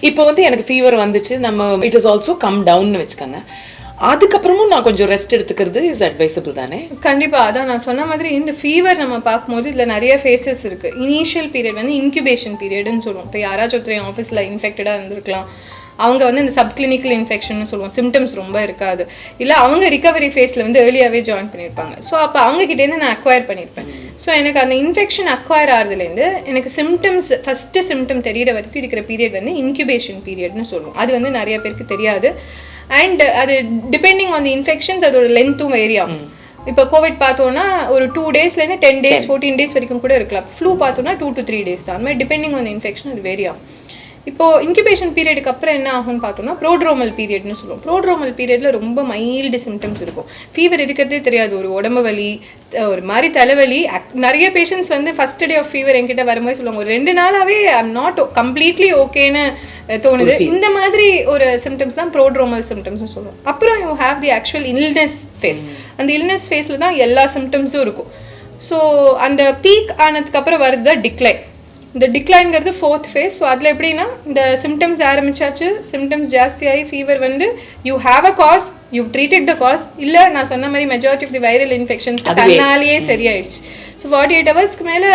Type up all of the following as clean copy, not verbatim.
இப்போ வந்து எனக்கு ஃபீவர் வந்துச்சு, நம்ம இட் இஸ் ஆல்சோ கம் டவுன்னு வச்சுக்கோங்க, அதுக்கப்புறமும் நான் கொஞ்சம் ரெஸ்ட் எடுத்துக்கிறது இஸ் அட்வைசபிள் தானே? கண்டிப்பாக. அதான் நான் சொன்ன மாதிரி இந்த ஃபீவர் நம்ம பார்க்கும்போது இதில் நிறைய ஃபேஸஸ் இருக்குது. இனிஷியல் பீரியட் வந்து இன்குபேஷன் பீரியட்னு சொல்லுவோம். இப்போ யாராச்சும் ஒருத்தர் ஆஃபீஸில் இன்ஃபெக்டடாக இருந்திருக்கலாம், அவங்க வந்து இந்த சப்கிளினிக்கல் இன்ஃபெக்ஷன் சொல்லுவோம், சிம்டம்ஸ் ரொம்ப இருக்காது, இல்லை அவங்க ரிகவரி ஃபேஸில் வந்து ஏர்லியாகவே ஜாயின் பண்ணியிருப்பாங்க. ஸோ அப்போ அவங்ககிட்டேருந்து நான் அக்வயர் பண்ணியிருப்பேன். ஸோ எனக்கு அந்த இன்ஃபெக்ஷன் அக்வயர் ஆகிறதுலேருந்து எனக்கு சிம்டம்ஸ் ஃபஸ்ட்டு சிம்டம் தெரிகிற வரைக்கும் இருக்கிற பீரியட் வந்து இன்குபேஷன் பீரியட்னு சொல்லுவோம். அது வந்து நிறைய பேருக்கு தெரியாது. அண்ட் அது டிபெண்டிங் ஆன் தி இன்ஃபெக்ஷன்ஸ் அதோட லென்த்தும் வேரி ஆகும். இப்போ கோவிட் பார்த்தோன்னா ஒரு 2 டேஸ்லேருந்து 10 டேஸ் 14 டேஸ் வரைக்கும் கூட இருக்கலாம். ஃப்ளூ பார்த்தோன்னா 2 to 3 டேஸ் தான். அந்த மாதிரி டிபெண்டிங் ஆன் தி இன்ஃபெக்ஷன் அது வேரி ஆகும். இப்போது இன்குபேஷன் பீரியடுக்கு அப்புறம் என்ன ஆகும்னு பார்த்தோம்னா ப்ரோட்ரோமல் பீரியட்னு சொல்லுவோம். ப்ரோட்ரோமல் பீரியடில் ரொம்ப மைல்டு சிம்டம்ஸ் இருக்கும். ஃபீவர் இருக்கிறதே தெரியாது, ஒரு உடம்பு வலி, ஒரு மாதிரி தலைவலி. நிறைய பேஷண்ட்ஸ் வந்து ஃபஸ்ட் டே ஆஃப் ஃபீவர் என்கிட்ட வரும்போது சொல்லுவாங்க, ஒரு 2 நாளாகவே ஐம் நாட் கம்ப்ளீட்லி ஓகேன்னு தோணுது. இந்த மாதிரி ஒரு சிம்டம்ஸ் தான் ப்ரோட்ரோமல் சிம்டம்ஸ்னு சொல்லுவோம். அப்புறம் you have the actual illness phase. அந்த இல்னஸ் ஃபேஸில் தான் எல்லா சிம்டம்ஸும் இருக்கும். ஸோ அந்த பீக் ஆனதுக்கப்புறம் வருது டிக்ளைன். இந்த டிக்ளைன்கிறது 4th ஃபேஸ். ஸோ அதில் எப்படின்னா இந்த சிம்டம்ஸ் ஆரம்பிச்சாச்சு, சிம்டம்ஸ் ஜாஸ்தியாகி ஃபீவர் வந்து you have a cause, you treated the cause, இல்லை நான் சொன்ன மாதிரி majority of the viral infections தன்னாலேயே சரியாயிடுச்சு. ஸோ 48 ஹவர்ஸ்க்கு மேலே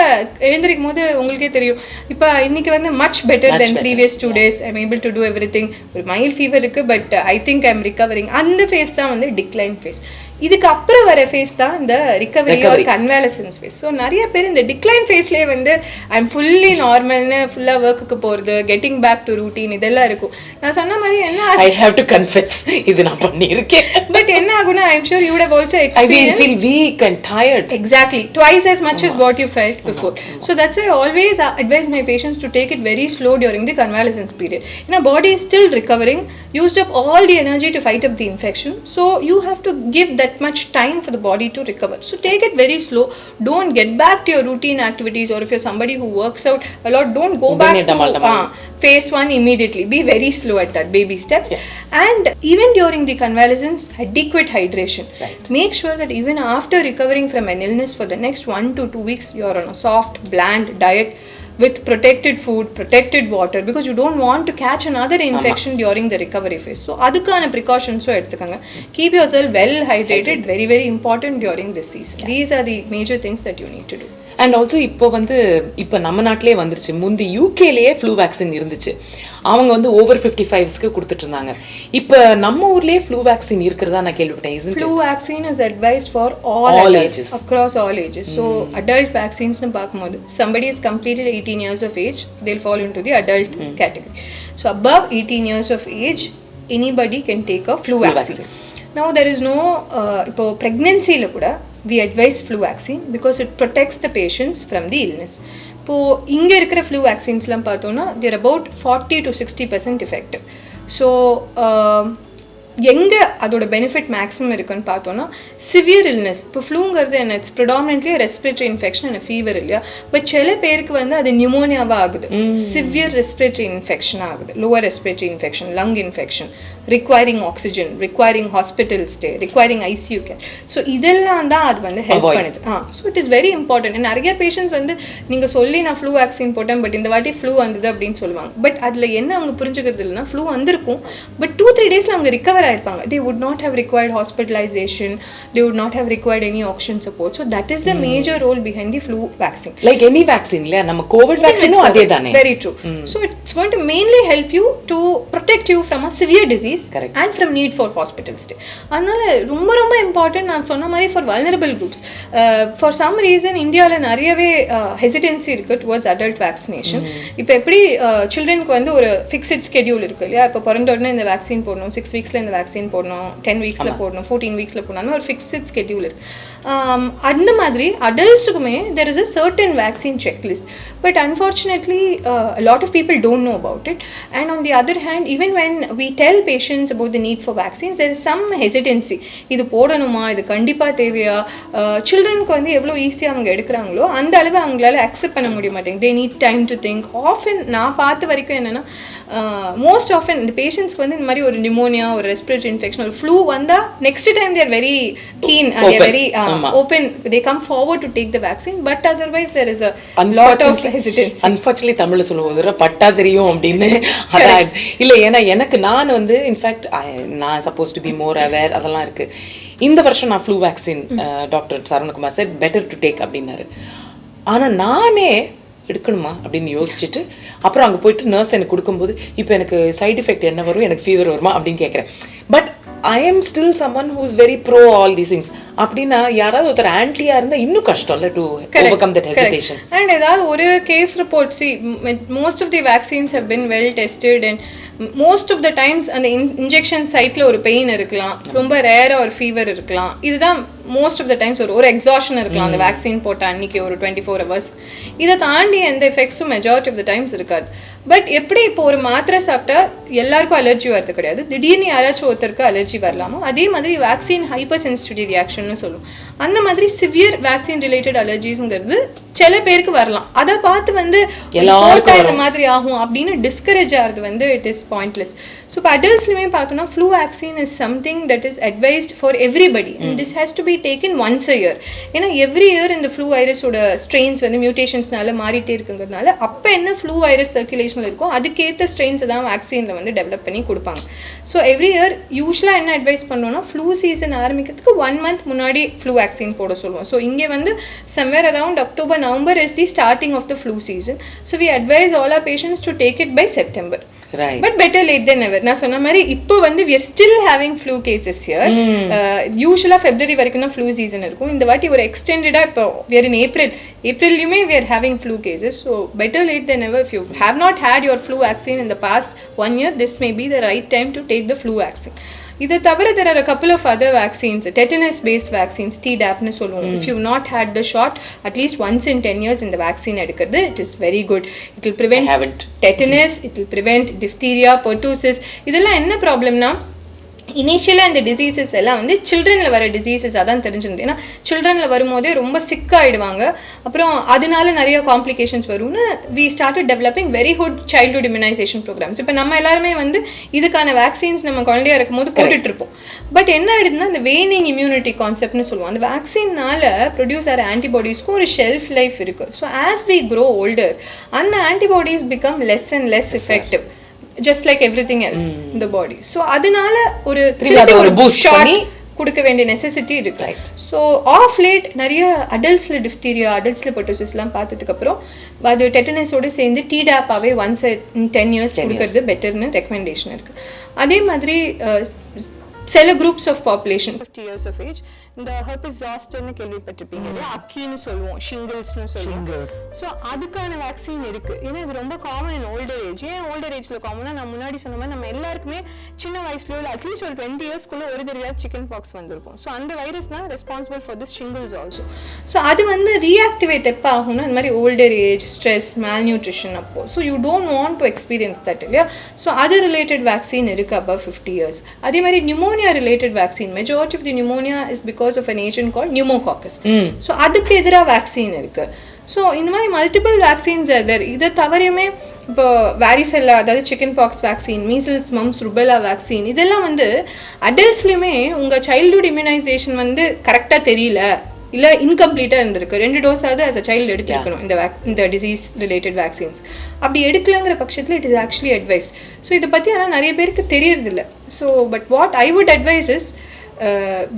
எழுந்திருக்கும் போது உங்களுக்கே தெரியும், இப்போ இன்றைக்கி வந்து much better than previous 2 days, I'm able to do everything. ஒரு மைல்ட் ஃபீவர் இருக்குது, but I think I'm recovering. அந்த ஃபேஸ் தான் வந்து டிக்ளைன் ஃபேஸ். இதுக்கு அப்புறம் வர ஃபேஸ் தான் இந்த ரிகவரி ஆர் கன்வாலசன்ஸ் ஃபேஸ். ஸோ நிறைய பேர் இந்த டிக்ளைன் ஃபேஸ்லேயே வந்து ஐம் ஃபுல்லி நார்மல்னு ஃபுல்லாக ஒர்க்குக்கு போகிறது, கெட்டிங் பேக் டு ரூட்டீன் இதெல்லாம் இருக்கும். நான் சொன்ன மாதிரி என்ன ஐ ஹேவ் டு கன்ஃபெஸ், இது நான் பண்ணியிருக்கேன். பட் என்ன ஆகும்னா I'm sure you would have also experienced, I will feel weak and tired. Exactly, twice as much as what you felt before. So that's why I always advise my patients to take it very slow during the convalescence period. Your body is still recovering, used up all the energy to fight up the infection, so you have to give that much time for the body to recover. So take it very slow. Don't get back to your routine activities, or if you're somebody who works out a lot, don't go back to phase 1 immediately. Be very slow at that, baby steps. And even during the convalescence, adequate hydration. Make sure that even after recovering from an illness for the next 1 to 2 weeks, you're on a soft, bland diet with protected food, protected water, because you don't want to catch another infection during the recovery phase. So adukana precautions eduthukonga. Keep yourself well hydrated, very very important during this season. These are the major things that you need to do. And also இப்போ நம்ம நாட்டிலே வந்துருச்சு. முந்தி யூகேலேயே flu vaccine இருந்துச்சு, அவங்க வந்து over 55ஸ்க்கு கொடுத்துட்டு இருந்தாங்க. இப்போ நம்ம ஊர்லேயே ஃப்ளூ வேக்சின் இருக்கிறதா நான் கேள்விப்பட்டேன். Flu vaccine is advised for all ages, across all ages. So adult vaccines னு பார்க்கும்போது somebody is completed 18 years of age, they'll fall into the adult category. So above 18 years of age, anybody can take a flu vaccine. Now there is no இப்போ pregnancy-ல கூட we advise flu vaccine because it protects the patients from the illness. இப்போது இங்கே இருக்கிற flu வேக்சின்ஸ்லாம் பார்த்தோன்னா தேர் about 40 to 60% effective. So எங்கே அதோட benefit maximum இருக்குன்னு பார்த்தோன்னா சிவியர் இல்னஸ். இப்போ ஃப்ளூங்கிறது என்ன, it's predominantly respiratory infection and fever இல்லையா, பட் சில பேருக்கு வந்து அது நியூமோனியாவாக ஆகுது, சிவியர் ரெஸ்பிரேட்டரி இன்ஃபெக்ஷன் ஆகுது, lower respiratory infection, lung infection, requiring oxygen, requiring hospital stay, requiring ICU care. So இதெல்லாம் தான் அது வந்து ஹெல்ப் பண்ணுது. So it is very important. நிறைய பேஷண்ட்ஸ் வந்து நீங்கள் சொல்லி நான் ஃப்ளூ வேக்சின் போட்டேன், பட் இந்த வாட்டி ஃப்ளூ வந்தது அப்படின்னு சொல்லுவாங்க. பட் அதில் என்ன அவங்க புரிஞ்சுக்கிறது இல்லைன்னா, ஃப்ளூ வந்திருக்கும், பட் 2-3 டேஸில் அவங்க recover ஆயிருப்பாங்க. They would not have required hospitalization, they would not have required any oxygen support. So that is the major role behind the flu vaccine. Like any vaccine, la nama covid vaccine no adhe dane. Very true. So it's going to mainly help you to protect you from a severe disease. Correct. And from need for hospital stay. அதனால ரொம்ப ரொம்ப important. நான் சொன்ன மாதிரி for vulnerable groups, for some reason இந்தியாவில் நிறையவே hesitancy இருக்கு towards adult vaccination. இப்போ எப்படி சில்ட்ரனுக்கு வந்து ஒரு ஃபிக்ஸட் ஸ்கெடியூல் இருக்கு இல்லையா, இப்போ பிறந்த உடனே இந்த வேக்சின் போடணும், 6 வீக்ஸில் இந்த வேக்சின் போடணும், 10 வீக்ஸில் போடணும், 14 வீக்ஸில் போடணும், ஒரு ஃபிக்ஸட் ஸ்கெடியூல் இருக்கு. அந்த மாதிரி அடல்ட்ஸுக்குமே there is a certain vaccine checklist. But unfortunately a lot of people don't know about it. And on the other hand, even when we tell patients about the need for vaccines, there is some hesitancy. இது போடணுமா, இது கண்டிப்பாக தேவையா, சில்ட்ரனுக்கு வந்து எவ்வளோ ஈஸியாக அவங்க எடுக்கிறாங்களோ அந்த அளவு அவங்களால அக்செப்ட் பண்ண முடிய மாட்டேங்க. They need time to think. Often நான் பார்த்த வரைக்கும் என்னென்னா, மோஸ்ட் ஆஃபன் இந்த பேஷண்ட்ஸ்க்கு வந்து இந்த மாதிரி ஒரு நிமோனியா, ஒரு ரெஸ்பிரேட்டரி இன்ஃபெக்ஷன் ஒரு ஃப்ளூ வந்தா next time they are very keen and they are very open, they come forward to take the vaccine, but otherwise there is a lot of hesitancy. Unfortunately தமிழ்ல சொல்லுவோம் பட்டா தெரியும் அப்படின்னு. அதான் இல்லை, ஏன்னா எனக்கு நான் வந்து இன்ஃபேக்ட் நான் suppose to be more aware அதெல்லாம் இருக்கு. இந்த வருஷம் நான் flu vaccine doctor Saravanakumar sir better to take அப்படின்னாரு. ஆனால் நானே எடுக்கணுமா அப்படின்னு யோசிச்சுட்டு அப்புறம் அங்கே போயிட்டு நர்ஸ் எனக்கு கொடுக்கும்போது இப்போ எனக்கு சைட் எஃபெக்ட் என்ன வரும், எனக்கு ஃபீவர் வருமா அப்படின்னு கேட்குறேன். But I am still someone who is very pro all these things. அப்படின்னா யாராவது ஒருத்தர் ஆன்டியா இருந்தால் இன்னும் கஷ்டம் இல்லை to overcome that hesitation. And ஏதாவது ஒரு case report, see most of the vaccines have been well tested and most of the times அந்த இன்ஜெக்ஷன் சைட்டில் ஒரு பெயின் இருக்கலாம், ரொம்ப ரேராக ஒரு ஃபீவர் இருக்கலாம். இதுதான் மோஸ்ட் ஆஃப் த டைம்ஸ் ஒரு எக்ஸாஷன் இருக்கலாம் அந்த வேக்சின் போட்ட அன்னைக்கு ஒரு 24 hours. இதை தாண்டி எந்த எஃபெக்ட்ஸும் மெஜாரிட்டி ஆஃப் த டைம்ஸ் இருக்காது. பட் எப்படி இப்போ ஒரு மாத்திரை சாப்பிட்டா எல்லாருக்கும் அலர்ஜி வரது கிடையாது, திடீர்னு யாராச்சும் ஒருத்தருக்கு அலர்ஜி வரலாமோ அதே மாதிரி வேக்சின் ஹைப்பர் சென்சிட்டிவிட்டி ரியாக்ஷன்னு சொல்லுவோம். அந்த மாதிரி சிவியர் வேக்சின் ரிலேட்டட் அலர்ஜிஸ்ங்கிறது சில பேருக்கு வரலாம். அதை பார்த்து வந்து எல்லாருக்கும் இந்த மாதிரி ஆகும் அப்படின்னு டிஸ்கரேஜ் ஆகிறது வந்து இட் இஸ் பாயிண்ட்லெஸ். ஸோ இப்போ அடல்ட்ஸ்லையுமே பார்த்தோம்னா flu vaccine is something that is advised for everybody. This has to be taken once a year. ஏன்னா எவ்ரி இயர் இந்த ஃப்ளூ வைரஸோட ஸ்ட்ரெயின்ஸ் வந்து மியூட்டேஷன்ஸ்னால மாறிட்டே இருக்குங்கிறதுனால அப்போ என்ன ஃப்ளூ வைரஸ் சர்க்குலேஷனில் இருக்கும் அதுக்கேற்ற ஸ்ட்ரெயின்ஸை தான் வேக்சினில் வந்து டெவலப் பண்ணி கொடுப்பாங்க. ஸோ எவ்ரி இயர் யூஸ்வலாக என்ன அட்வைஸ் பண்ணோம்னா ஃப்ளூ சீசன் ஆரம்பிக்கிறதுக்கு 1 month முன்னாடி ஃப்ளூ வேக்சின் போட சொல்லுவோம். ஸோ இங்கே வந்து somewhere around October, November is the starting of the flu season. So we advise all our patients to take it by September. Right. But better late than never. நான் சொன்ன மாதிரி இப்போ வந்து we are still having flu cases here. யூஸ்வலாக February வரைக்கும் தான் flu season இருக்கும். இந்த வாட்டி ஒரு எக்ஸ்டெண்டடாக இப்போ we are in Aprilலையுமே we are having flu cases. So better late than never. If you have not had your flu vaccine in the past 1 year, this may be the right time to take the flu vaccine. இதை தவிர there are a couple of other vaccines, tetanus based vaccines, Tdapனு சொல்லுவோம். If you've not had the shot at least once in 10 years இந்த vaccine எடுக்கிறது it is very good. It will prevent tetanus, it will prevent diphtheria, pertussis. இதெல்லாம் என்ன ப்ராப்ளம்னா இனிஷியலாக இந்த diseases எல்லாம் வந்து சில்ட்ரனில் வர டிசீசஸ் அதான் தெரிஞ்சுருது. ஏன்னா சில்ட்ரனில் வரும்போதே ரொம்ப சிக்காகிடுவாங்க, அப்புறம் அதனால நிறைய காம்ப்ளிகேஷன்ஸ் வரும்னு we started developing very good childhood immunisation programmes. இப்போ நம்ம எல்லாருமே வந்து இதுக்கான வேக்சின்ஸ் நம்ம குழந்தையா இருக்கும்போது போட்டுட்ருப்போம். பட் என்ன ஆயிடுதுன்னா இந்த வேனிங் இம்யூனிட்டி கான்செப்ட்னு சொல்லுவோம். அந்த வேக்சின்னால ப்ரொடியூஸ் ஆகிற ஆன்டிபாடிஸ்க்கும் ஒரு ஷெல்ஃப் லைஃப் இருக்குது. So as we grow older அந்த antibodies become less and less effective, just like everything else in the body. So அதனால ஒரு பூஸ்ட் பண்ணி கொடுக்க வேண்டிய நெசசிட்டி இருக்கு. ஸோ ஆஃப் லேட் நிறைய அடல்ட்ஸில் டிஃப்தீரியா, அடல்ட்ஸில் பெர்டூசிஸ்லாம் பார்த்ததுக்கு அப்புறம் அது டெட்டனஸோடு சேர்ந்து டிடாப்பாவே ஒன்ஸ் இன் 10 years கொடுக்கறது பெட்டர்னு ரெக்கமெண்டேஷன் இருக்கு. அதே மாதிரி சில groups of population 50 years of age இந்த ஹெர்பிஸ் ஜாஸ்டர்னு கேள்விப்பட்டிருப்பீங்க, அக்கின்னு சொல்லுவோம், ஷிங்கிள்ஸ்னு சொல்லுவோம். ஸோ அதுக்கான வேக்சின் இருக்கு. ஏன்னா இது ரொம்ப காமன் இன் ஓல்டர் ஏஜ். ஏன் ஓல்டர் ஏஜ்ல காமனா நான் முன்னாடி சொன்ன மாதிரி நம்ம எல்லாருக்குமே சின்ன வயசுல இல்லை அட்லீஸ்ட் ஒரு 20 yearsக்குள்ள ஒரு தடவையாவது சிக்கன் பாக்ஸ் வந்திருக்கும். ஸோ அந்த வைரஸ் தான் responsible for this shingles also. So அது வந்து ரீஆக்டிவேட் எப்போ ஆகும்னா இந்த மாதிரி older age, stress, malnutrition அப்போ. So you don't want to experience that இல்லையா. ஸோ அது ரிலேட்டட் வேக்சின் இருக்கு above 50 years. அதே மாதிரி pneumonia related vaccine, majority of the pneumonia is because of an agent called pneumococcus. So அதுக்கு எதிராக vaccine இருக்கு. So இந்த மாதிரி மல்டிபிள் வேக்சின்ஸ் அதர். இதை தவறையுமே இப்போ வாரிசெல்லா, அதாவது chicken box vaccine, measles, mumps, rubella vaccine, இதெல்லாம் வந்து அடல்ட்ஸ்லையுமே உங்கள் சைல்ட்ஹுட் இம்யூனைசேஷன் வந்து கரெக்டாக தெரியல, இல்லை இன்கம்ப்ளீட்டாக இருந்திருக்கு, 2 டோஸாவது ஆஸ் அ சைல்டு எடுத்துருக்கணும் இந்த டிசீஸ் ரிலேட்டட் வேக்சின்ஸ். அப்படி எடுக்கலங்கிற பட்சத்தில் it is actually advice. So இதை பற்றி ஆனால் நிறைய பேருக்கு தெரியறதில்ல. So but what I would advice is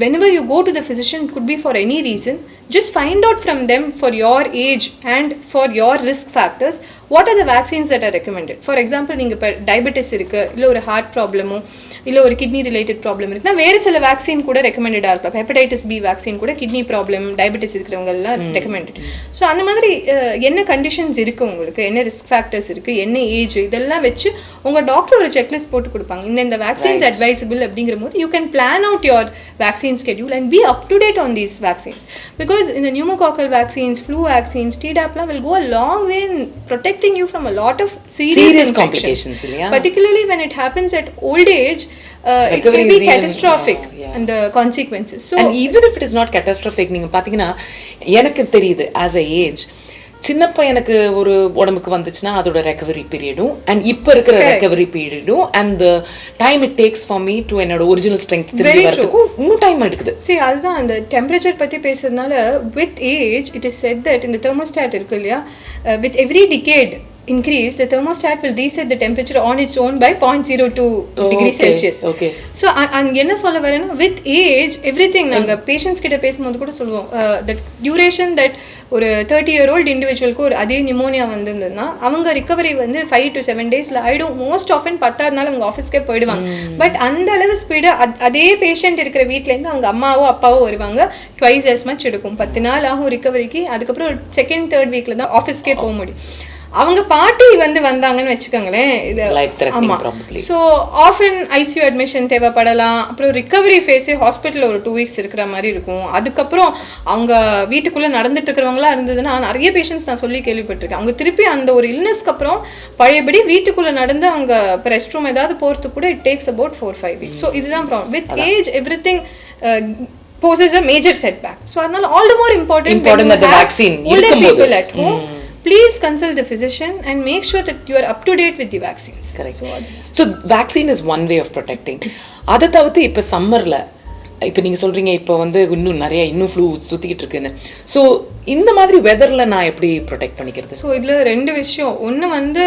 whenever you go to the physician, it could be for any reason, just find out from them for your age and for your risk factors what are the vaccines that are recommended. For example, நீங்கள் இப்போ diabetes இருக்குது, இல்லை ஒரு heart ப்ராப்ளமோ இல்லை ஒரு kidney related problem இருக்குன்னா வேறு சில வேக்சின் கூட ரெக்கமெண்டடாக இருக்கலாம். ஹெப்படைட்டிஸ் பி வேக்சின் கூட கிட்னி ப்ராப்ளம், டயபெட்டிஸ் இருக்கிறவங்கலாம் ரெக்கமெண்டட். ஸோ அந்த மாதிரி என்ன கண்டிஷன்ஸ் இருக்குது உங்களுக்கு, என்ன ரிஸ்க் ஃபேக்டர்ஸ் இருக்குது, என்ன ஏஜ், இதெல்லாம் வச்சு உங்கள் டாக்டர் ஒரு செக்லிஸ்ட் போட்டு கொடுப்பாங்க. இந்த வேக்சின்ஸ் அட்வைசபிள் அப்படிங்கிற போது you can plan out your vaccine schedule and be up to date on these vaccines, because in the pneumococcal vaccines, flu vaccines, Tdap will go a long way in protecting you from a lot of serious complications, particularly when it happens at old age. It may be catastrophic and the consequences. So and even if it is not catastrophic, நீங்க பாத்தீங்கன்னா எனக்கு தெரியுது as a age சின்ன பையனுக்கு ஒரு உடம்புக்கு வந்துச்சுன்னா அதோட ரெக்கவரி பீரியடும் அண்ட் இப்போ இருக்கிற ரெக்கவரி பீரியடும் and the time it takes for me to என்னோட ஒரிஜினல் ஸ்ட்ரென்த் திரும்பி வரதுக்கும் இன்னும் டைம் எடுக்குது. சரி, அதுதான் அந்த டெம்பரேச்சர் பற்றி பேசுறதுனால with age it is said that இந்த தெர்மோஸ்டாட் இருக்கு இல்லையா, with every decade increase, the thermostat will reset the temperature on its own by 0.02 degrees Celsius. Okay. So என்ன சொல்ல வரேன்னா with age everything நாங்கள் பேஷண்ட்ஸ் கிட்ட பேசும்போது கூட சொல்லுவோம் the duration that ஒரு 30-year-old இண்டிவிஜுவலுக்கு ஒரு அதே நிமோனியா வந்திருந்ததுன்னா அவங்க ரிகவரி வந்து 5 to 7 days ஆகிடும். மோஸ்ட் ஆஃபன் 10வது நாள் அவங்க ஆஃபீஸ்க்கே போயிடுவாங்க. பட் அந்த அளவு ஸ்பீடு அதே பேஷண்ட் இருக்கிற வீட்டிலேருந்து அவங்க அம்மாவோ அப்பாவோ வருவாங்க, twice as much எடுக்கும். 10 நாள் ஆகும் ரிகவரிக்கு. அதுக்கப்புறம் ஒரு 2nd 3rd வீக்கில் தான் ஆஃபீஸ்க்கே போக முடியும். அவங்க பாட்டி வந்தாங்கன்னு வச்சுக்கோங்களேன், இது ஸோ ஆஃபன் ஐசியூ அட்மிஷன் தேவைப்படலாம். அப்புறம் ரிகவரி ஃபேஸே ஹாஸ்பிட்டலில் ஒரு 2 weeks இருக்கிற மாதிரி இருக்கும். அதுக்கப்புறம் அவங்க வீட்டுக்குள்ளே நடந்துட்டு இருக்கிறவங்களா இருந்ததுன்னா நிறைய பேஷண்ட்ஸ் நான் சொல்லி கேள்விப்பட்டிருக்கேன். அவங்க திருப்பி அந்த ஒரு இல்னஸ்க்கு அப்புறம் பழையபடி வீட்டுக்குள்ளே நடந்து அவங்க இப்போ ரெஸ்ட் ரூம் ஏதாவது போகிறதுக்கு கூட it takes about 4-5 weeks. So இதுதான் problem. With age everything poses a major setback. So அதனால all the more important when you have vaccine older people at home, please consult the physician and make sure that you are up to date with the vaccines. Correct. So vaccine is one way of protecting. அதை தவிர்த்து இப்போ சம்மரில் இப்போ நீங்கள் சொல்கிறீங்க இப்போ வந்து இன்னும் ஃப்ளூ சுற்றிக்கிட்டு இருக்குன்னு. ஸோ இந்த மாதிரி வெதரில் நான் எப்படி ப்ரொடெக்ட் பண்ணிக்கிறது? ஸோ இதில் 2 விஷயம். ஒன்று வந்து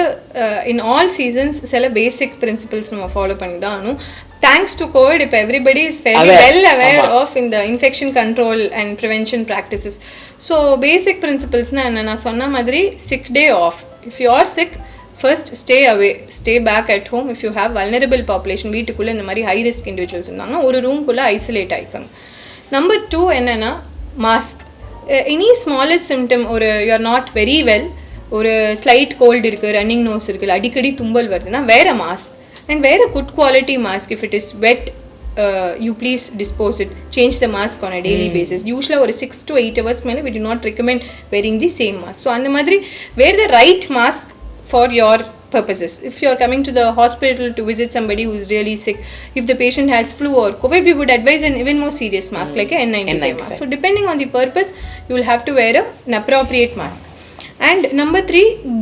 இன் ஆல் சீசன்ஸ் சில பேசிக் பிரின்சிபல்ஸ் நம்ம ஃபாலோ பண்ணி தான் ஆகணும். தேங்க்ஸ் டு கோவிட் இப்போ everybody is very well aware of இந்த infection control and prevention practices. So basic பிரின்சிபல்ஸ்னால் என்ன, நான் சொன்ன மாதிரி sick day off. If you are sick, first stay away, stay back at home. If you have vulnerable population, வீட்டுக்குள்ளே இந்த மாதிரி high risk individuals இருந்தாங்கன்னா ஒரு ரூம்குள்ளே ஐசோலேட் ஆகிக்கோங்க. நம்பர் 2 என்னென்னா மாஸ்க். எனி ஸ்மாலஸ்ட் சிம்டம், ஒரு you are not very well, ஒரு slide gold இருக்குது, ரன்னிங் நோஸ் இருக்குது, அடிக்கடி தும்பல் வருதுன்னா வேற mask. And wear a good quality mask. If it is wet, you please dispose it. Change the mask on a daily basis. Usually over 6 to 8 hours மேலே we do not recommend wearing the same mask. So அந்த மாதிரி wear the right mask for your purposes. If you are coming to the hospital to visit somebody who is really sick, if the patient has flu or COVID, we would advise an even more serious mask like a N95 mask. So depending on the purpose, you will have to wear an appropriate mask. And number 3,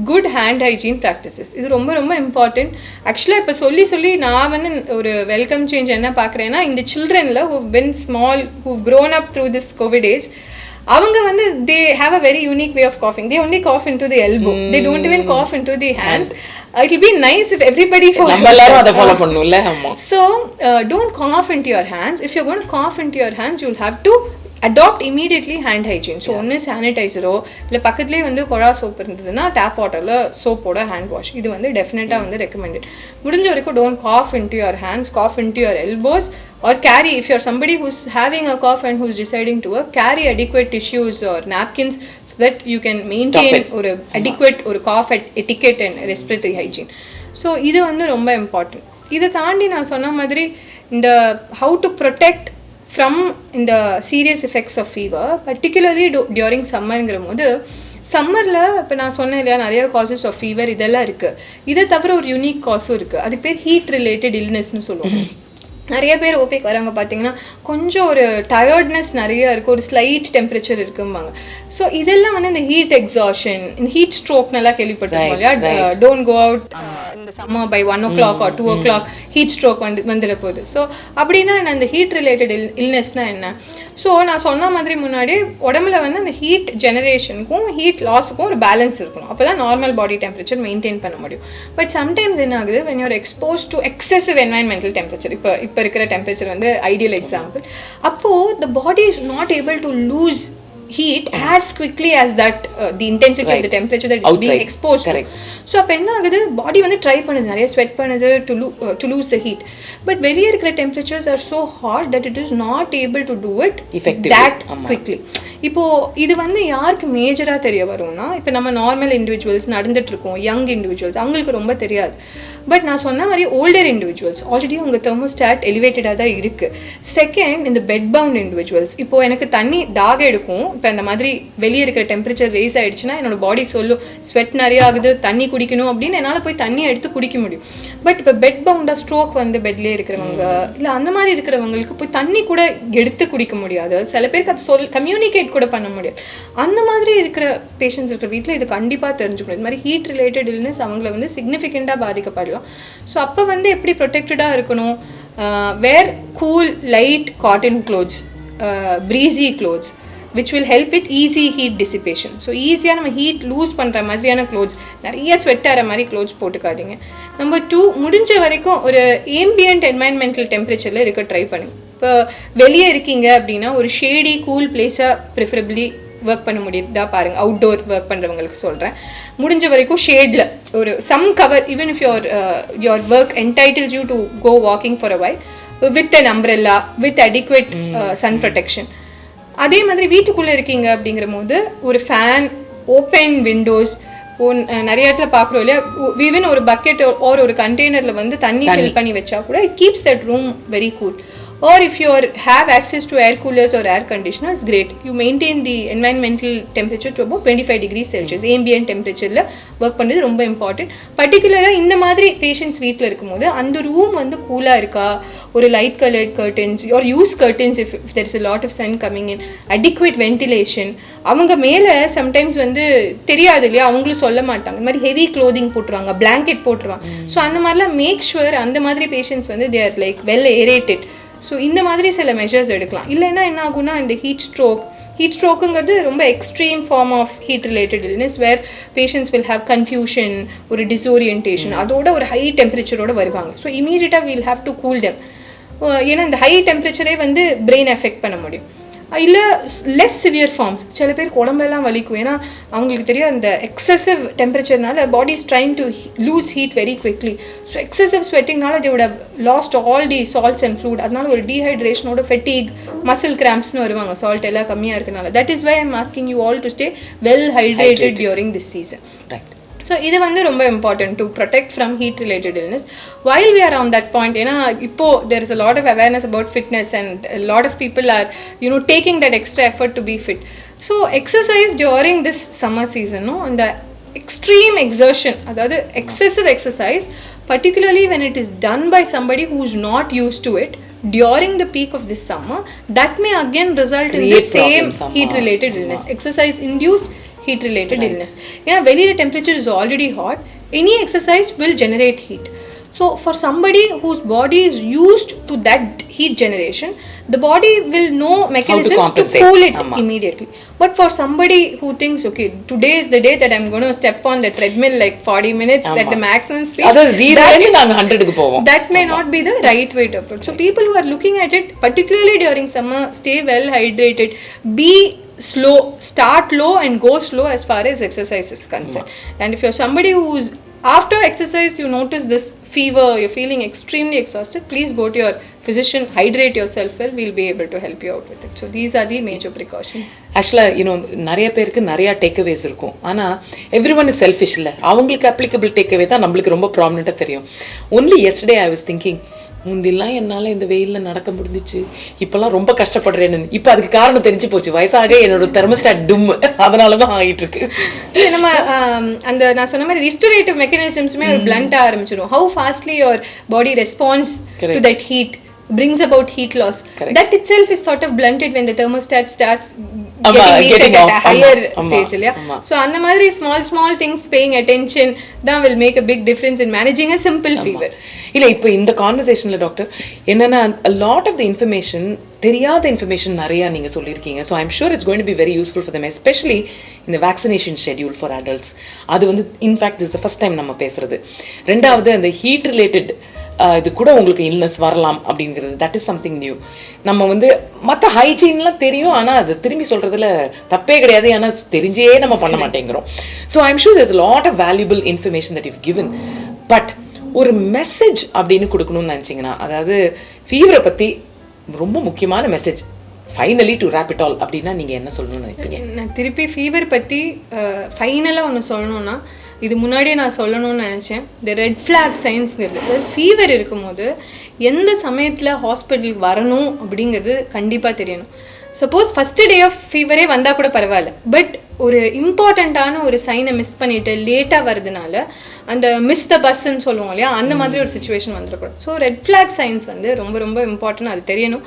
good hand hygiene practices. இது ரொம்ப ரொம்ப important. ஆக்சுவலாக இப்போ சொல்லி நான் வந்து ஒரு welcome change என்ன பார்க்குறேன்னா, இந்த சில்ட்ரனில் who been small, who grown up through this COVID age, அவங்க வந்து they have a very unique way of காஃபிங். They only cough into the elbow, they don't even cough into the hands. It will be nice if everybody so don't cough into your hands. If you're going to cough into your hands, you'll have to adopt immediately hand hygiene. So ஒன்று சானிடைசரோ இல்லை பக்கத்துலேயே வந்து கொழா soap இருந்ததுன்னா tape வாட்டரில் சோப்போட hand wash, இது வந்து டெஃபினட்டாக வந்து ரெக்கமெண்டட். முடிஞ்ச வரைக்கும் don't cough into your hands, cough into your elbows or carry, if you're somebody who's having a cough and who's deciding to work, carry adequate tissues or napkins so that you can maintain ஒரு adequate ஒரு cough etiquette and respiratory hygiene. So இது வந்து ரொம்ப important. இதை தாண்டி நான் சொன்ன மாதிரி இந்த how to protect from இந்த serious effects of fever, particularly during summerங்கிற போது, சம்மரில் இப்போ நான் சொன்னேன் இல்லையா நிறைய காசஸ் ஆஃப் ஃபீவர் இதெல்லாம் இருக்குது. இதை தவிர ஒரு யூனிக் காசும் இருக்குது. அதுக்கு பேர் ஹீட் ரிலேட்டட் இல்னஸ்னு சொல்லுவோம். நிறைய பேர் ஓபிக்கு வரவங்க பார்த்தீங்கன்னா கொஞ்சம் ஒரு டயர்ட்னஸ் நிறைய இருக்குது, ஒரு ஸ்லைட் டெம்பரேச்சர் இருக்கும்பாங்க. ஸோ இதெல்லாம் வந்து இந்த ஹீட் எக்ஸாஷன், இந்த ஹீட் ஸ்ட்ரோக் நல்லா கேள்விப்பட்டிருக்கோம் இல்லையா. டோன்ட் கோ அவுட் இந்த summer by 1 o'clock or 2 o'clock heat stroke வந்துட போகுது. ஸோ அப்படின்னா என்ன, இந்த ஹீட் ரிலேட்டட் இல்னஸ்னால் என்ன? ஸோ நான் சொன்ன மாதிரி முன்னாடி உடம்புல வந்து அந்த ஹீட் ஜெனரேஷனுக்கும் ஹீட் லாஸுக்கும் ஒரு பேலன்ஸ் இருக்கணும். அப்போ தான் நார்மல் பாடி டெம்பரேச்சர் மெயின்டைன் பண்ண முடியும். பட் சம்டைம்ஸ் என்ன ஆகுது, when you are exposed to excessive environmental temperature, இப்போ இருக்கிற டெம்பரேச்சர் வந்து ஐடியல் எக்ஸாம்பிள், அப்போது the body is not able to lose heat as quickly as that the intensity of the temperature that is being exposed to. So அப்போ என்ன ஆகுது, பாடி வந்து try பண்ணுது, நிறைய ஸ்வெட் பண்ணுது to lose the heat. But வெளியே இருக்கிற temperatures are so hot that it is not able to do it that quickly. இப்போது இது வந்து யாருக்கு மேஜராக தெரிய வரும்னா, இப்போ நம்ம நார்மல் இண்டிவிஜுவல்ஸ் நடந்துகிட்ருக்கோம், யங் இண்டிவிஜுவல்ஸ், அவங்களுக்கு ரொம்ப தெரியாது. பட் நான் சொன்ன மாதிரி ஓல்டர் இண்டிவிஜுவல்ஸ் ஆல்ரெடி அவங்க தெர்மோஸ்டாட் எலிவேட்டடாக தான் இருக்குது. செகண்ட், இந்த பெட் பவுண்ட் இண்டிவிஜுவல்ஸ், இப்போது எனக்கு தண்ணி தாக எடுக்கும், இப்போ இந்த மாதிரி வெளியே இருக்கிற டெம்பரேச்சர் ரேஸ் ஆகிடுச்சுன்னா என்னோட பாடி சொல்லும் ஸ்வெட் நிறைய ஆகுது, தண்ணி குடிக்கணும் அப்படின்னு என்னால் போய் தண்ணியை எடுத்து குடிக்க முடியும். பட் இப்போ பெட் பவுண்டாக ஸ்ட்ரோக் வந்து பெட்லேயே இருக்கிறவங்க இல்லை அந்த மாதிரி இருக்கிறவங்களுக்கு போய் தண்ணி கூட எடுத்து குடிக்க முடியாது. சில பேருக்கு அது கம்யூனிகேட் கூட பண்ண முடியாது. அந்த மாதிரி இருக்கிற பேஷண்ட்ஸ் இருக்கிற வீட்டில் இது கண்டிப்பாக தெரிஞ்சுக்கணும். இது மாதிரி ஹீட் ரிலேட்டட் இல்னஸ் அவங்கள வந்து சிக்னிஃபிகண்ட்டாக பாதிக்கப்படலாம். ஸோ அப்போ வந்து எப்படி ப்ரொடெக்டடாக இருக்கணும்? Wear cool light cotton clothes, breezy clothes which will help with easy heat dissipation. So ஈஸியாக நம்ம ஹீட் லூஸ் பண்ணுற மாதிரியான க்ளோத்ஸ், நிறைய ஸ்வெட் ஆகிற மாதிரி க்ளோத்ஸ் போட்டுக்காதீங்க. நம்பர் 2, முடிஞ்ச வரைக்கும் ஒரு ambient environmental டெம்பரேச்சரில் இருக்க ட்ரை பண்ணுங்க. இப்போ வெளியே இருக்கீங்க அப்படின்னா ஒரு ஷேடி கூல் பிளேஸாக ப்ரிஃபரபிளி ஒர்க் பண்ண முடியுதா பாருங்கள். அவுட்டோர் ஒர்க் பண்ணுறவங்களுக்கு சொல்கிறேன். முடிஞ்ச வரைக்கும் ஷேடில் ஒரு some cover, even if your work entitles you to go walking for a while with an umbrella with adequate sun protection. அதே மாதிரி வீட்டுக்குள்ளே இருக்கீங்க அப்படிங்கிற போது ஒரு ஃபேன், ஓப்பன் விண்டோஸ், நிறைய இடத்துல பார்க்குறோம் இல்லையா, ஈவன் ஒரு பக்கெட் ஒரு கண்டெய்னரில் வந்து தண்ணி ஃபில் பண்ணி வச்சா கூட it keeps that room very cool. Or if you have access to air coolers or air conditioners, great. You maintain the environmental temperature to about 25 degrees Celsius. Ambient temperature-ல work பண்ணுறது ரொம்ப important. Particularly இந்த மாதிரி patients வீட்டில் இருக்கும்போது அந்த room வந்து கூலாக இருக்கா, ஒரு light colored curtains or use curtains if there is a lot of sun coming in, adequate ventilation. அவங்க மேலே சம்டைம்ஸ் வந்து தெரியாது இல்லையா, அவங்களும் சொல்ல மாட்டாங்க, இந்த மாதிரி ஹெவி க்ளோதிங் போட்டுருவாங்க, பிளாங்கெட் போட்டுருவாங்க. ஸோ அந்த மாதிரிலாம் மேக் ஷுவர் அந்த மாதிரி பேஷண்ட்ஸ் வந்து they are like well aerated. So இந்த மாதிரி சில மெஷர்ஸ் எடுக்கலாம். இல்லைன்னா என்ன ஆகும்னா இந்த ஹீட் ஸ்ட்ரோக்குங்கிறது ரொம்ப extreme form of heat related illness where patients will have confusion, ஒரு டிஸ்ஓரியன்டேஷன், அதோட ஒரு ஹை டெம்பரேச்சரோடு வருவாங்க. ஸோ இமீடியட்டாக we'll have to cool them. ஏன்னா இந்த ஹை டெம்பரேச்சரே வந்து பிரெயின் எஃபெக்ட் பண்ண முடியும். இல்லை லெஸ் சிவியர் ஃபார்ம்ஸ், சில பேர் உடம்பெல்லாம் வலிக்கும். ஏன்னா அவங்களுக்கு தெரியும் அந்த எக்ஸசிவ் டெம்பரேச்சர்னால body is trying to lose heat very quickly. So excessive ஸ்வெட்டிங்னால they would have lost all the salts and fluid. அதனால ஒரு டீஹைட்ரேஷனோட ஃபெட்டிக், மசில் கிராம்ப்ஸ்னு வருவாங்க சால்ட் எல்லாம் கம்மியாக இருக்கனால. That is why I'm asking you all to stay well hydrated during this season. So இது வந்து ரொம்ப important to protect from heat related illness. While we are on that point, ஏன்னா இப்போ there is a lot of awareness about fitness and lot of people are taking that extra effort to be fit. So exercise during this summer சீசனும் அந்த extreme exertion, அதாவது excessive exercise, particularly when it is done by somebody who is not used to it during the peak of this summer, that may again result in the same heat related illness, exercise induced heat related illness. When temperature is already hot, any exercise will generate heat. So for somebody whose body is used to that heat generation, the body will know mechanisms to cool it immediately. But for somebody who thinks, okay, today is the day that I'm going to step on the treadmill like 40 minutes at the maximum speed, that may not be the right way to approach. So people who are looking at it, particularly during summer, stay well hydrated, be slow, start low and go slow as far as exercise is concerned. And if you're somebody who's after exercise you notice this fever, you're feeling extremely exhausted, please go to your physician, hydrate yourself well, we'll be able to help you out with it. So these are the major precautions. Actually நிறைய பேருக்கு நிறைய takeaways இருக்கும். ஆனா everyone is selfish இல்ல, அவங்களுக்கு applicable takeaway தான் நம்மளுக்கு ரொம்ப ப்ராமினெண்டா தெரியும். Only yesterday I was thinking, முந்திலாம் என்னால் இந்த வெயிலில் நடக்க முடிஞ்சிச்சு, இப்போல்லாம் ரொம்ப கஷ்டப்படுறேன்னு. இப்போ அதுக்கு காரணம் தெரிஞ்சு போச்சு, வயசாக என்னோட தெர்மோஸ்டாட் டும், அதனால தான் ஆகிட்டு இருக்கு. நம்ம அந்த நான் சொன்ன மாதிரி ரிஸ்டோரேட்டிவ் மெக்கானிசம்ஸுமே ஒரு பிளண்டாக ஆரம்பிச்சிடும். How fastly your body response to that heat brings about heat loss. Correct. That itself is sort of blunted when the thermostat starts getting at a higher stage. So அந்த மாதிரி small things paying attention that will make a big difference in managing a simple fever. இல்லை இப்போ இந்த கான்வர்சேஷனில் doctor என்னென்னா a lot of the information, தெரியாத information நிறையா நீங்கள் சொல்லியிருக்கீங்க. So I'm sure it's going to be very useful for them, especially இந்த vaccination schedule for adults. அது வந்து இன்ஃபேக்ட் திஸ் ஃபர்ஸ்ட் டைம் நம்ம பேசுகிறது. ரெண்டாவது அந்த ஹீட் ரிலேட்டட் இது கூட உங்களுக்கு இல்னஸ் வரலாம் அப்படிங்கிறது, தட் இஸ் சம்திங் நியூ. நம்ம வந்து மற்ற ஹைஜீன்லாம் தெரியும், ஆனால் அது திரும்பி சொல்கிறதுல தப்பே கிடையாது, ஆனால் தெரிஞ்சே நம்ம பண்ண மாட்டேங்கிறோம். So I'm sure there's lot of valuable information that you given. But ஒரு மெசேஜ் அப்படின்னு கொடுக்கணும்னு நினச்சிங்கன்னா, அதாவது ஃபீவரை பற்றி ரொம்ப முக்கியமான message finally to wrap it all அப்படின்னா நீங்கள் என்ன சொல்லணும்னு நினைப்பீங்க? நான் திருப்பி ஃபீவர் பற்றி ஃபைனலாக ஒன்று சொல்லணும்னா, இது முன்னாடியே நான் சொல்லணும்னு நினச்சேன். இந்த ரெட் ஃப்ளாக் சைன்ஸ்ங்கிறது, அதாவது ஃபீவர் இருக்கும்போது எந்த சமயத்தில் ஹாஸ்பிட்டலுக்கு வரணும் அப்படிங்கிறது கண்டிப்பாக தெரியணும். சப்போஸ் ஃபஸ்ட்டு டே ஆஃப் ஃபீவரே வந்தால் கூட பரவாயில்ல, பட் ஒரு இம்பார்ட்டண்ட்டான ஒரு சைனை மிஸ் பண்ணிட்டு லேட்டாக வருதுனால அந்த மிஸ் த பஸ்ன்னு சொல்லுவோம் இல்லையா, அந்த மாதிரி ஒரு சுச்சுவேஷன் வந்துடக்கூடாது. ஸோ ரெட் ஃப்ளாக் சைன்ஸ் வந்து ரொம்ப ரொம்ப இம்பார்ட்டன்ட், அது தெரியணும்.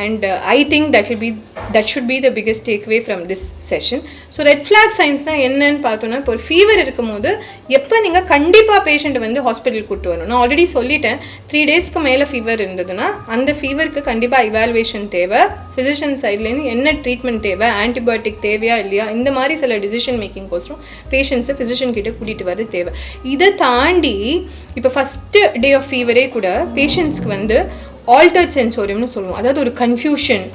And I think that should be the biggest take away from this session. So red flag சைன்ஸ்னால் என்னன்னு பார்த்தோன்னா, இப்போ ஒரு ஃபீவர் இருக்கும்போது எப்போ நீங்கள் கண்டிப்பாக பேஷண்ட்டை வந்து ஹாஸ்பிட்டல் கூப்பிட்டு வரணும். நான் ஆல்ரெடி சொல்லிட்டேன், 3 டேஸ்க்கு மேலே ஃபீவர் இருந்ததுன்னா அந்த ஃபீவருக்கு கண்டிப்பாக இவாலுவேஷன் தேவை, ஃபிசிஷியன் சைட்லேருந்து என்ன ட்ரீட்மெண்ட் தேவை, ஆன்டிபயோட்டிக் தேவையா இல்லையா, இந்த மாதிரி சில டிசிஷன் மேக்கிங்கோசரம் பேஷண்ட்ஸை ஃபிசிஷியன் கிட்டே கூட்டிகிட்டு வரது தேவை. இதை தாண்டி இப்போ ஃபஸ்ட்டு டே ஆஃப் ஃபீவரே கூட பேஷண்ட்ஸ்க்கு வந்து ஆல்டர்ட் சென்சோரியம்னு சொல்லுவோம். அதாவது ஒரு கன்ஃபியூஷன்,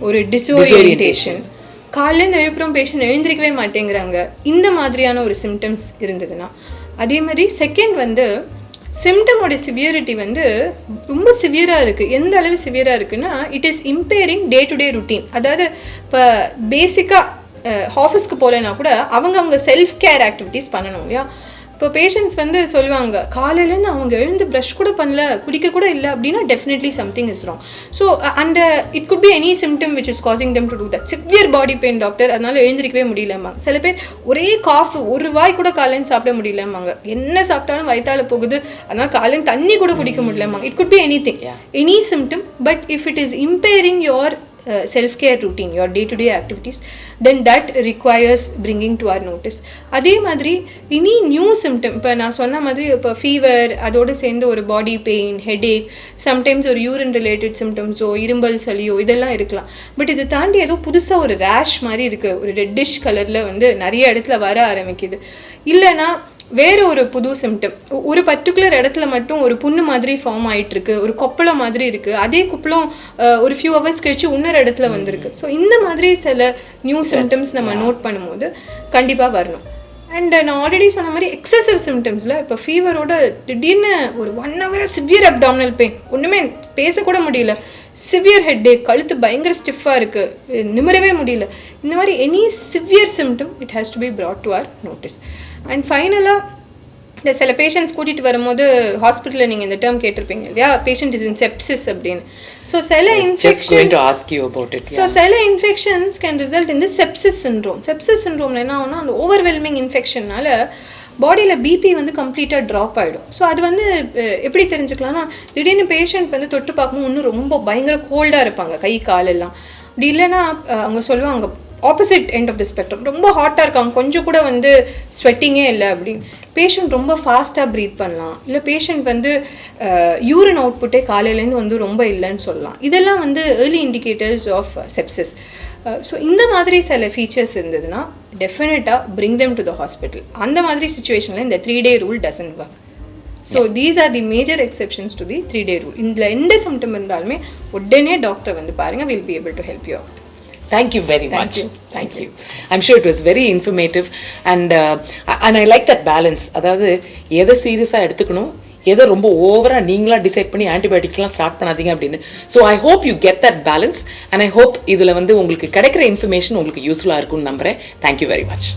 ஒரு டிஸ்ஓரியன்டேஷன், காலையில் எழுப்புறம் பேஷண்ட் எழுந்திரிக்கவே மாட்டேங்கிறாங்க, இந்த மாதிரியான ஒரு சிம்டம்ஸ் இருந்ததுன்னா. அதே மாதிரி செகண்ட் வந்து சிம்டமோட சிவியரிட்டி வந்து ரொம்ப சிவியராக இருக்குது. எந்த அளவு சிவியராக இருக்குன்னா, it is impairing day to day routine. அதாவது இப்போ பேசிக்காக ஆஃபீஸ்க்கு போகலன்னா கூட அவங்க செல்ஃப் கேர் ஆக்டிவிட்டீஸ் பண்ணணும் இல்லையா. இப்போ பேஷண்ட்ஸ் வந்து சொல்லுவாங்க, காலையிலேருந்து அவங்க எழுந்து ப்ரஷ் கூட பண்ணல, குடிக்க கூட இல்லை அப்படின்னா definitely something is wrong. So அந்த it could be any symptom which is causing them to do that. Severe body pain doctor, அதனால எழுந்திரிக்கவே முடியலம்பாங்க. சில பேர் ஒரே காஃபு, ஒரு வாய் கூட காலையில் சாப்பிட முடியலம்பாங்க. என்ன சாப்பிட்டாலும் வயிற்றால போகுது, அதனால் காலையில் தண்ணி கூட குடிக்க முடியலம்பாங்க. It could be any thing, any symptom. But if it is impairing your self-care routine, your day-to-day activities, then that requires bringing to our notice. அதே மாதிரி இனி நியூ சிம்டம், இப்போ நான் சொன்ன மாதிரி இப்போ ஃபீவர், அதோடு சேர்ந்து ஒரு பாடி பெயின், ஹெடேக், சம்டைம்ஸ் ஒரு யூரின் ரிலேட்டட் சிம்டம்ஸோ, இரும்பல் சளியோ இதெல்லாம் இருக்கலாம். பட் இதை தாண்டி ஏதோ புதுசாக ஒரு ரேஷ் மாதிரி இருக்குது, ஒரு ரெட்டிஷ் கலரில் வந்து நிறைய இடத்துல வர ஆரம்பிக்குது. இல்லைன்னா வேறு ஒரு புது சிம்டம், ஒரு பர்டிகுலர் இடத்துல மட்டும் ஒரு புண்ணு மாதிரி ஃபார்ம் ஆகிட்டுருக்கு, ஒரு கொப்பளம் மாதிரி இருக்குது, அதே கொப்பளம் ஒரு ஃபியூ ஹவர்ஸ் கழிச்சு இன்னொரு இடத்துல வந்திருக்கு. ஸோ இந்த மாதிரி சில நியூ சிம்டம்ஸ் நம்ம நோட் பண்ணும்போது கண்டிப்பாக வரணும். அண்ட் நான் ஆல்ரெடி சொன்ன மாதிரி எக்ஸசிவ் சிம்டம்ஸில் இப்போ ஃபீவரோட திடீர்னு ஒரு 1 hour சிவியர் அப்டாமினல் பெயின், ஒன்றுமே பேசக்கூட முடியல, சிவியர் ஹெட்டேக், கழுத்து பயங்கர ஸ்டிஃபாக இருக்குது, நிமிரவே முடியல, இந்த மாதிரி any severe symptom it has to be brought to our notice. And ஃபைனலாக இந்த சில பேஷண்ட்ஸ் கூட்டிகிட்டு வரும்போது ஹாஸ்பிட்டலில் நீங்கள் இந்த டேர்ம் கேட்டிருப்பீங்க இல்லையா, பேஷண்ட் இஸ் இன் செப்சிஸ் அப்படின்னு. ஸோ சில infections can result in the sepsis syndrome. Sepsis சிண்ட்ரோமில் என்ன ஆகும்னா, அந்த ஓவர்வெல்மிங் இன்ஃபெக்ஷன்னால பாடியில் பிபி வந்து கம்ப்ளீட்டாக ட்ராப் ஆகிடும். ஸோ அது வந்து எப்படி தெரிஞ்சுக்கலாம்னா, திடீர்னு பேஷண்ட் வந்து தொட்டு பார்க்கும்போது இன்னும் ரொம்ப பயங்கர கோல்டாக இருப்பாங்க, கை காலெல்லாம். அப்படி இல்லைன்னா அவங்க சொல்லுவாங்க opposite end of the spectrum, ரொம்ப ஹாட்டாக இருக்காங்க, கொஞ்சம் கூட வந்து ஸ்வெட்டிங்கே இல்லை அப்படின்னு. பேஷண்ட் ரொம்ப ஃபாஸ்ட்டாக ப்ரீத் பண்ணலாம், இல்லை பேஷண்ட் வந்து யூரின் அவுட்புட்டே காலையிலேருந்து வந்து ரொம்ப இல்லைன்னு சொல்லலாம். இதெல்லாம் வந்து early indicators of sepsis. So இந்த மாதிரி சில ஃபீச்சர்ஸ் இருந்ததுன்னா டெஃபினட்டாக bring them to the hospital. அந்த மாதிரி சுச்சுவேஷனில் இந்த 3-day rule doesn't work. So these are the major exceptions to the 3-day rule. இதில் எந்த சிம்டம் இருந்தாலுமே உடனே டாக்டர் வந்து பாருங்கள், will be able to help you out. Thank you very much. Thank you. I'm sure it was very informative and I like that balance. அதாவது எதை சீரியஸாக எடுத்துக்கணும், எதை ரொம்ப ஓவராக நீங்களாக டிசைட் பண்ணி ஆன்டிபயோட்டிக்ஸ்லாம் ஸ்டார்ட் பண்ணாதீங்க அப்படின்னு. So I hope you get that balance and I hope இதில் வந்து உங்களுக்கு கிடைக்கிற இன்ஃபர்மேஷன் உங்களுக்கு யூஸ்ஃபுல்லாக இருக்கும்னு நம்புகிறேன். Thank you very much.